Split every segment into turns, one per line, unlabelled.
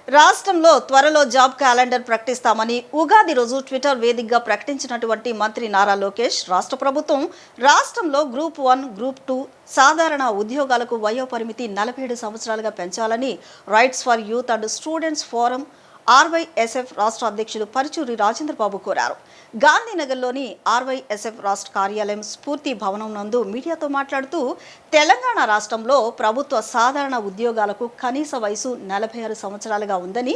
రాష్ట్రంలో త్వరలో job calendar ప్రకటిస్తామని ఉగాది రోజు ట్విట్టర్ వేదికగా ప్రకటించినటువంటి మంత్రి నారా లోకేష్ రాష్ట్ర ప్రభుత్వం రాష్ట్రంలో గ్రూప్ 1, గ్రూప్ 2 సాధారణ ఉద్యోగాలకు వయోపరిమితి 47 సంవత్సరాలుగా పెంచాలని rights for youth and students forum RYSF రాష్ట్ర అధ్యక్షులు పరుచూరి రాజేంద్రబాబు కోరారు. గాంధీనగర్లోని RYSF రాష్ట్ర కార్యాలయం స్ఫూర్తి భవనం నందు మీడియాతో మాట్లాడుతూ తెలంగాణ రాష్ట్రంలో ప్రభుత్వ సాధారణ ఉద్యోగాలకు కనీస వయసు 46 సంవత్సరాలుగా ఉందని,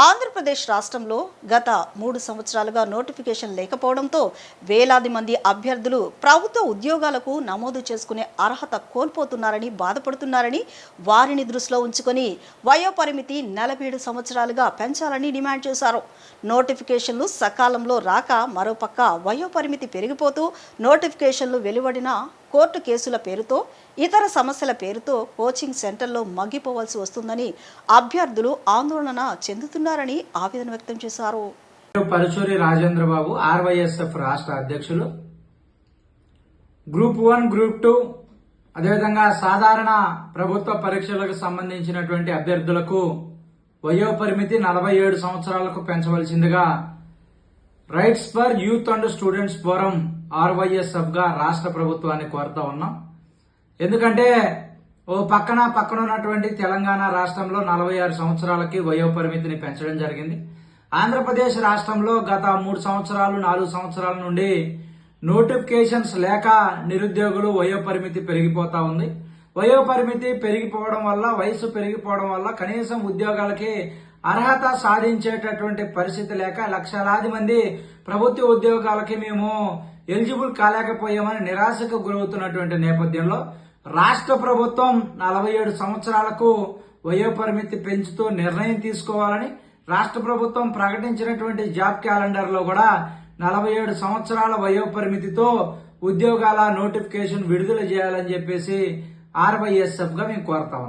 ఆంధ్రప్రదేశ్ రాష్ట్రంలో గత 3 సంవత్సరాలుగా నోటిఫికేషన్ లేకపోవడంతో వేలాది మంది అభ్యర్థులు ప్రభుత్వ ఉద్యోగాలకు నమోదు చేసుకునే అర్హత కోల్పోతున్నారని బాధపడుతున్నారని, వారిని దృష్టిలో ఉంచుకొని వయోపరిమితి 47 సంవత్సరాలుగా పెంచాలని డిమాండ్ చేశారు. నోటిఫికేషన్లు సకాలంలో రాక మరోపక్క వయోపరిమితి పెరిగిపోతూ నోటిఫికేషన్లు వెలువడిన కోర్టు కేసుల పేరుతో, ఇతర సమస్యల పేరుతో కోచింగ్ సెంటర్లో మగ్గిపోవాల్సి వస్తుందని అభ్యర్థులు ఆందోళన చెందుతున్నారని ఆవేదన వ్యక్తం చేశారు.
పరుచూరి రాజేంద్రబాబు RYSF రాష్ట్ర అధ్యక్షులు. గ్రూప్ 1, గ్రూప్ 2 అదేవిధంగా సాధారణ ప్రభుత్వ పరీక్షలకు సంబంధించినటువంటి అభ్యర్థులకు వయోపరిమితి 47 సంవత్సరాలకు పెంచవలసిందిగా rights for youth and students forum RYSF గా రాష్ట్ర ప్రభుత్వాన్ని కోరుతా ఉన్నాం. ఎందుకంటే ఓ పక్కన ఉన్నటువంటి తెలంగాణ రాష్ట్రంలో 46 సంవత్సరాలకి వయోపరిమితిని పెంచడం జరిగింది. ఆంధ్రప్రదేశ్ రాష్ట్రంలో గత 3 సంవత్సరాలు 4 సంవత్సరాల నుండి నోటిఫికేషన్స్ లేక నిరుద్యోగులు వయోపరిమితి పెరిగిపోతా ఉంది. వయోపరిమితి పెరిగిపోవడం వల్ల, వయసు పెరిగిపోవడం వల్ల కనీసం ఉద్యోగాలకి అర్హత సాధించేటటువంటి పరిస్థితి లేక లక్షలాది మంది ప్రభుత్వ ఉద్యోగాలకి మేము ఎలిజిబుల్ కాలేకపోయామని నిరాశకు గురవుతున్నటువంటి నేపథ్యంలో రాష్ట్ర ప్రభుత్వం 47 సంవత్సరాలకు వయోపరిమితి పెంచుతూ నిర్ణయం తీసుకోవాలని, రాష్ట్ర ప్రభుత్వం ప్రకటించినటువంటి జాబ్ క్యాలెండర్ లో కూడా 47 సంవత్సరాల వయోపరిమితితో ఉద్యోగాల నోటిఫికేషన్ విడుదల చేయాలని చెప్పేసి RYSF గా మేము కోరుతాం.